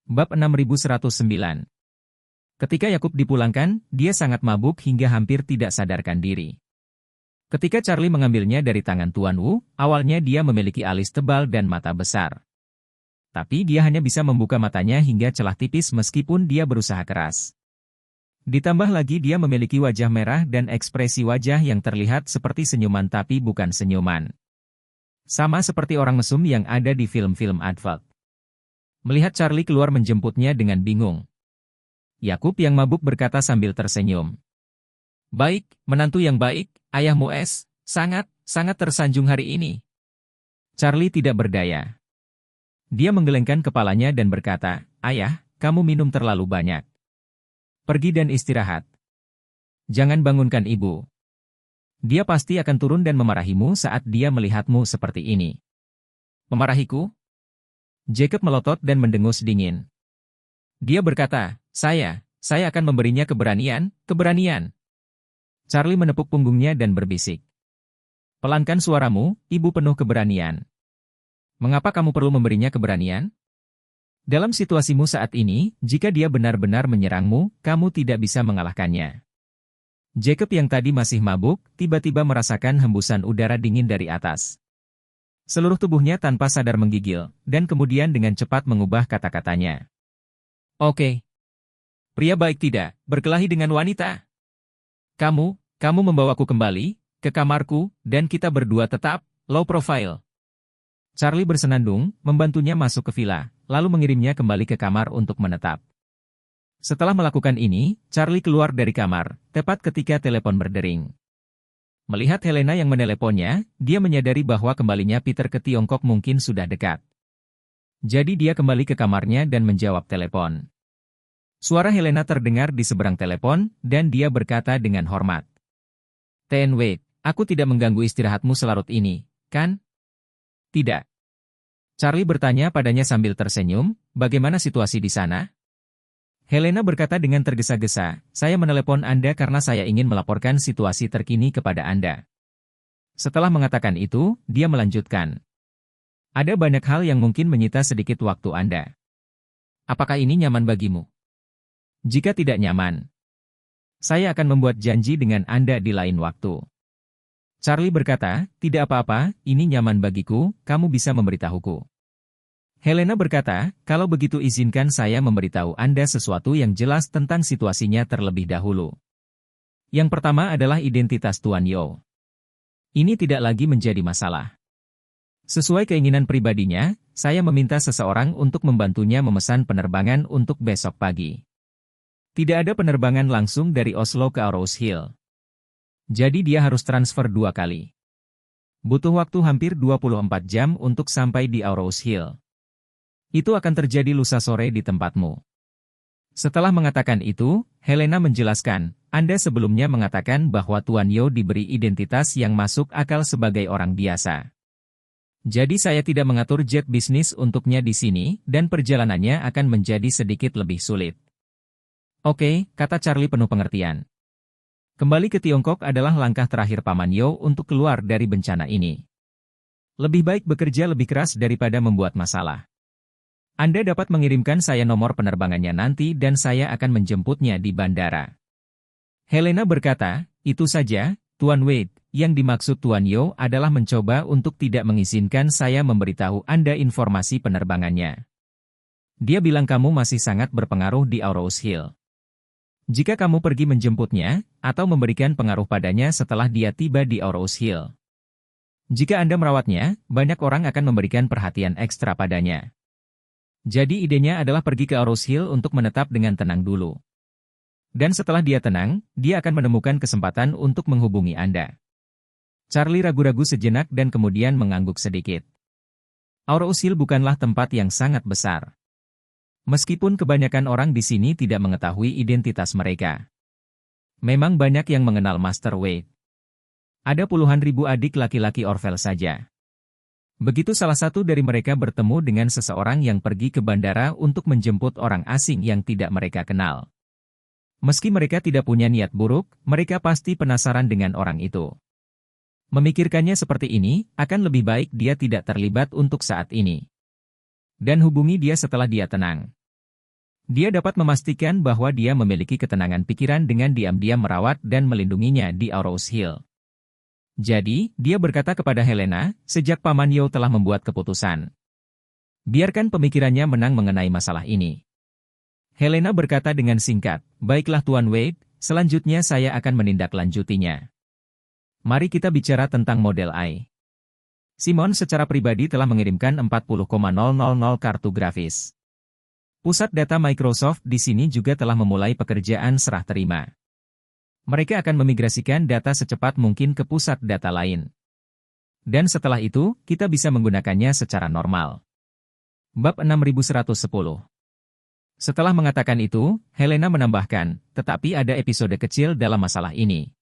Bab 6109. Ketika Yakub dipulangkan, dia sangat mabuk hingga hampir tidak sadarkan diri. Ketika Charlie mengambilnya dari tangan Tuan Wu, awalnya dia memiliki alis tebal dan mata besar. Tapi dia hanya bisa membuka matanya hingga celah tipis meskipun dia berusaha keras. Ditambah lagi dia memiliki wajah merah dan ekspresi wajah yang terlihat seperti senyuman tapi bukan senyuman. Sama seperti orang mesum yang ada di film-film advert. Melihat Charlie keluar menjemputnya dengan bingung. Yakub yang mabuk berkata sambil tersenyum. "Baik, menantu yang baik, ayahmu sangat tersanjung hari ini." Charlie tidak berdaya. Dia menggelengkan kepalanya dan berkata, "Ayah, kamu minum terlalu banyak. Pergi dan istirahat. Jangan bangunkan ibu. Dia pasti akan turun dan memarahimu saat dia melihatmu seperti ini." "Memarahiku?" Jacob melotot dan mendengus dingin. Dia berkata, Saya akan memberinya keberanian. Charlie menepuk punggungnya dan berbisik. "Pelankan suaramu, ibu penuh keberanian." "Mengapa kamu perlu memberinya keberanian? Dalam situasimu saat ini, jika dia benar-benar menyerangmu, kamu tidak bisa mengalahkannya." Jacob yang tadi masih mabuk, tiba-tiba merasakan hembusan udara dingin dari atas. Seluruh tubuhnya tanpa sadar menggigil, dan kemudian dengan cepat mengubah kata-katanya. "Oke. Pria baik tidak berkelahi dengan wanita. Kamu membawaku kembali ke kamarku, dan kita berdua tetap low profile." Charlie bersenandung, membantunya masuk ke villa, lalu mengirimnya kembali ke kamar untuk menetap. Setelah melakukan ini, Charlie keluar dari kamar, tepat ketika telepon berdering. Melihat Helena yang meneleponnya, dia menyadari bahwa kembalinya Peter ke Tiongkok mungkin sudah dekat. Jadi dia kembali ke kamarnya dan menjawab telepon. Suara Helena terdengar di seberang telepon, dan dia berkata dengan hormat. "Ten Wei, aku tidak mengganggu istirahatmu selarut ini, kan?" "Tidak." Charlie bertanya padanya sambil tersenyum, "Bagaimana situasi di sana?" Helena berkata dengan tergesa-gesa, "Saya menelepon Anda karena saya ingin melaporkan situasi terkini kepada Anda." Setelah mengatakan itu, dia melanjutkan. "Ada banyak hal yang mungkin menyita sedikit waktu Anda. Apakah ini nyaman bagimu? Jika tidak nyaman, saya akan membuat janji dengan Anda di lain waktu." Charlie berkata, "Tidak apa-apa, ini nyaman bagiku, kamu bisa memberitahuku." Helena berkata, "Kalau begitu izinkan saya memberitahu Anda sesuatu yang jelas tentang situasinya terlebih dahulu. Yang pertama adalah identitas Tuan Yo. Ini tidak lagi menjadi masalah. Sesuai keinginan pribadinya, saya meminta seseorang untuk membantunya memesan penerbangan untuk besok pagi. Tidak ada penerbangan langsung dari Oslo ke Aarhus Hill. Jadi dia harus transfer 2 kali. Butuh waktu hampir 24 jam untuk sampai di Aarhus Hill. Itu akan terjadi lusa sore di tempatmu." Setelah mengatakan itu, Helena menjelaskan, "Anda sebelumnya mengatakan bahwa Tuan Yo diberi identitas yang masuk akal sebagai orang biasa. Jadi saya tidak mengatur jet bisnis untuknya di sini, dan perjalanannya akan menjadi sedikit lebih sulit." "Oke," kata Charlie penuh pengertian. Kembali ke Tiongkok adalah langkah terakhir Paman Yo untuk keluar dari bencana ini. Lebih baik bekerja lebih keras daripada membuat masalah. Anda dapat mengirimkan saya nomor penerbangannya nanti dan saya akan menjemputnya di bandara." Helena berkata, "Itu saja, Tuan Wade, yang dimaksud Tuan Yo adalah mencoba untuk tidak mengizinkan saya memberitahu Anda informasi penerbangannya. Dia bilang kamu masih sangat berpengaruh di Aarhus Hill. Jika kamu pergi menjemputnya, atau memberikan pengaruh padanya setelah dia tiba di Aarhus Hill. Jika Anda merawatnya, banyak orang akan memberikan perhatian ekstra padanya. Jadi idenya adalah pergi ke Aarhus Hill untuk menetap dengan tenang dulu. Dan setelah dia tenang, dia akan menemukan kesempatan untuk menghubungi Anda." Charlie ragu-ragu sejenak dan kemudian mengangguk sedikit. Aarhus Hill bukanlah tempat yang sangat besar. Meskipun kebanyakan orang di sini tidak mengetahui identitas mereka. Memang banyak yang mengenal Master Wade. Ada puluhan ribu adik laki-laki Orvel saja. Begitu salah satu dari mereka bertemu dengan seseorang yang pergi ke bandara untuk menjemput orang asing yang tidak mereka kenal. Meski mereka tidak punya niat buruk, mereka pasti penasaran dengan orang itu. Memikirkannya seperti ini, akan lebih baik dia tidak terlibat untuk saat ini. Dan hubungi dia setelah dia tenang. Dia dapat memastikan bahwa dia memiliki ketenangan pikiran dengan diam-diam merawat dan melindunginya di Aurous Hill. Jadi, dia berkata kepada Helena, sejak Paman Yao telah membuat keputusan. Biarkan pemikirannya menang mengenai masalah ini. Helena berkata dengan singkat, baiklah Tuan Wade, selanjutnya saya akan menindaklanjutinya. Mari kita bicara tentang model I. Simon secara pribadi telah mengirimkan 40,000 kartu grafis. Pusat data Microsoft di sini juga telah memulai pekerjaan serah terima. Mereka akan memigrasikan data secepat mungkin ke pusat data lain. Dan setelah itu, kita bisa menggunakannya secara normal. Bab 6110. Setelah mengatakan itu, Helena menambahkan, tetapi ada episode kecil dalam masalah ini.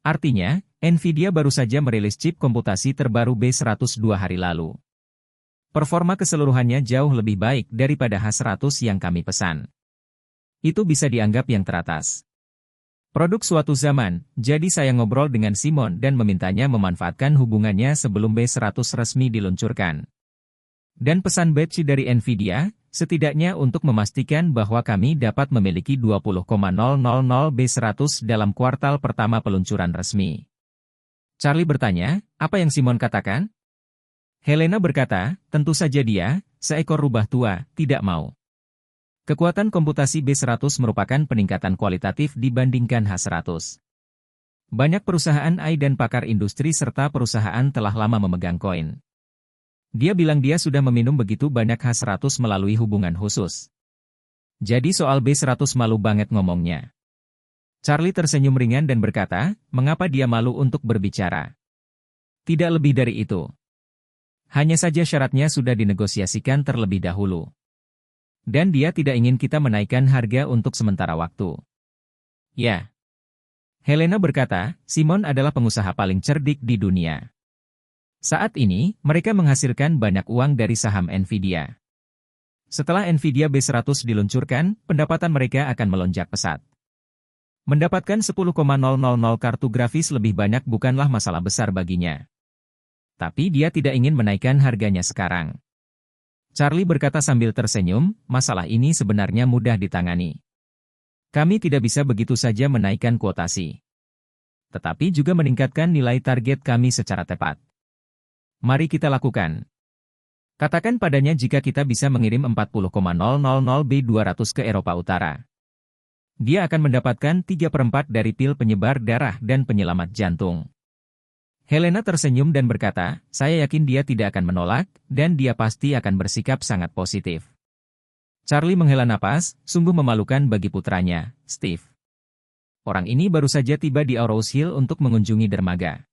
Artinya, Nvidia baru saja merilis chip komputasi terbaru B102 hari lalu. Performa keseluruhannya jauh lebih baik daripada H100 yang kami pesan. Itu bisa dianggap yang teratas. Produk suatu zaman, jadi saya ngobrol dengan Simon dan memintanya memanfaatkan hubungannya sebelum B100 resmi diluncurkan. Dan pesan batch dari Nvidia, setidaknya untuk memastikan bahwa kami dapat memiliki 20,000 B100 dalam kuartal pertama peluncuran resmi. Charlie bertanya, apa yang Simon katakan? Helena berkata, tentu saja dia, seekor rubah tua, tidak mau. Kekuatan komputasi B100 merupakan peningkatan kualitatif dibandingkan H100. Banyak perusahaan AI dan pakar industri serta perusahaan telah lama memegang koin. Dia bilang dia sudah meminum begitu banyak H100 melalui hubungan khusus. Jadi soal B100 malu banget ngomongnya. Charlie tersenyum ringan dan berkata, mengapa dia malu untuk berbicara? Tidak lebih dari itu. Hanya saja syaratnya sudah dinegosiasikan terlebih dahulu. Dan dia tidak ingin kita menaikkan harga untuk sementara waktu. Ya. Helena berkata, Simon adalah pengusaha paling cerdik di dunia. Saat ini, mereka menghasilkan banyak uang dari saham Nvidia. Setelah Nvidia B100 diluncurkan, pendapatan mereka akan melonjak pesat. Mendapatkan 10,000 kartu grafis lebih banyak bukanlah masalah besar baginya. Tapi dia tidak ingin menaikkan harganya sekarang. Charlie berkata sambil tersenyum, masalah ini sebenarnya mudah ditangani. Kami tidak bisa begitu saja menaikkan kuotasi. Tetapi juga meningkatkan nilai target kami secara tepat. Mari kita lakukan. Katakan padanya jika kita bisa mengirim 40,000 B200 ke Eropa Utara. Dia akan mendapatkan 3/4 dari pil penyebar darah dan penyelamat jantung. Helena tersenyum dan berkata, saya yakin dia tidak akan menolak, dan dia pasti akan bersikap sangat positif. Charlie menghela napas, sungguh memalukan bagi putranya, Steve. Orang ini baru saja tiba di Aurous Hill untuk mengunjungi dermaga.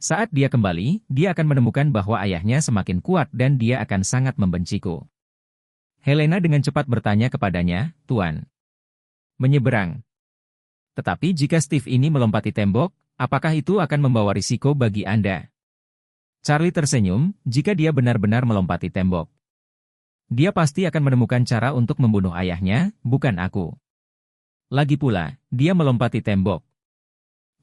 Saat dia kembali, dia akan menemukan bahwa ayahnya semakin kuat dan dia akan sangat membenciku. Helena dengan cepat bertanya kepadanya, Tuan. Menyeberang. Tetapi jika Steve ini melompati tembok, apakah itu akan membawa risiko bagi Anda? Charlie tersenyum, jika dia benar-benar melompati tembok. Dia pasti akan menemukan cara untuk membunuh ayahnya, bukan aku. Lagi pula, dia melompati tembok.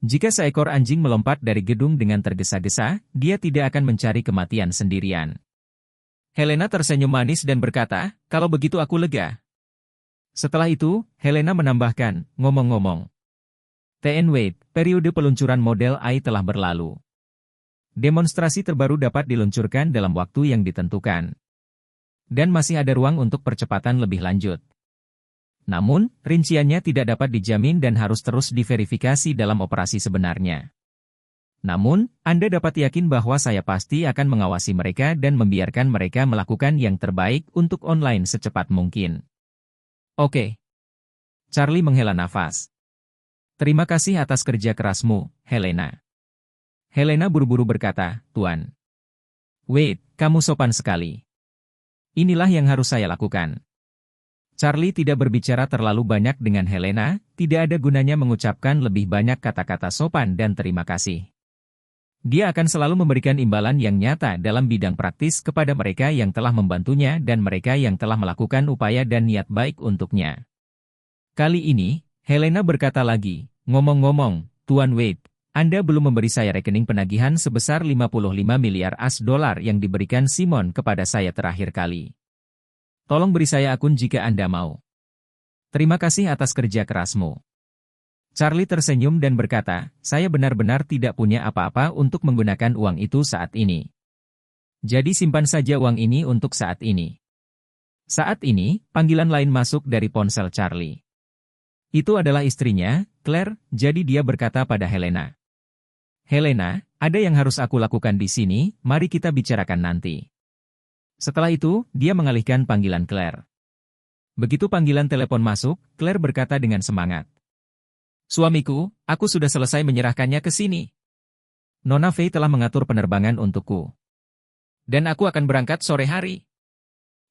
Jika seekor anjing melompat dari gedung dengan tergesa-gesa, dia tidak akan mencari kematian sendirian. Helena tersenyum manis dan berkata, kalau begitu aku lega. Setelah itu, Helena menambahkan, ngomong-ngomong. TN Wade, periode peluncuran model AI telah berlalu. Demonstrasi terbaru dapat diluncurkan dalam waktu yang ditentukan. Dan masih ada ruang untuk percepatan lebih lanjut. Namun, rinciannya tidak dapat dijamin dan harus terus diverifikasi dalam operasi sebenarnya. Namun, Anda dapat yakin bahwa saya pasti akan mengawasi mereka dan membiarkan mereka melakukan yang terbaik untuk online secepat mungkin. Oke. Charlie menghela nafas. Terima kasih atas kerja kerasmu, Helena. Helena buru-buru berkata, Tuan. Wade, kamu sopan sekali. Inilah yang harus saya lakukan. Charlie tidak berbicara terlalu banyak dengan Helena, tidak ada gunanya mengucapkan lebih banyak kata-kata sopan dan terima kasih. Dia akan selalu memberikan imbalan yang nyata dalam bidang praktis kepada mereka yang telah membantunya dan mereka yang telah melakukan upaya dan niat baik untuknya. Kali ini, Helena berkata lagi, ngomong-ngomong, Tuan Wade, Anda belum memberi saya rekening penagihan sebesar 55 miliar US$ yang diberikan Simon kepada saya terakhir kali. Tolong beri saya akun jika Anda mau. Terima kasih atas kerja kerasmu. Charlie tersenyum dan berkata, saya benar-benar tidak punya apa-apa untuk menggunakan uang itu saat ini. Jadi simpan saja uang ini untuk saat ini. Saat ini, panggilan lain masuk dari ponsel Charlie. Itu adalah istrinya, Claire, jadi dia berkata pada Helena. Helena, ada yang harus aku lakukan di sini, mari kita bicarakan nanti. Setelah itu, dia mengalihkan panggilan Claire. Begitu panggilan telepon masuk, Claire berkata dengan semangat. Suamiku, aku sudah selesai menyerahkannya ke sini. Nona Fei telah mengatur penerbangan untukku. Dan aku akan berangkat sore hari.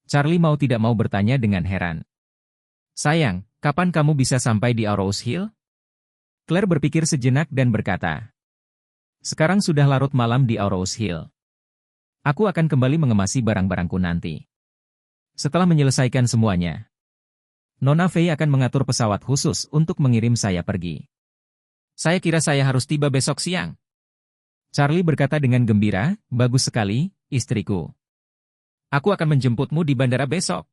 Charlie mau tidak mau bertanya dengan heran. Sayang, kapan kamu bisa sampai di Arrows Hill? Claire berpikir sejenak dan berkata. Sekarang sudah larut malam di Arrows Hill. Aku akan kembali mengemasi barang-barangku nanti. Setelah menyelesaikan semuanya, Nona Fei akan mengatur pesawat khusus untuk mengirim saya pergi. Saya kira saya harus tiba besok siang. Charlie berkata dengan gembira, bagus sekali, istriku. Aku akan menjemputmu di bandara besok.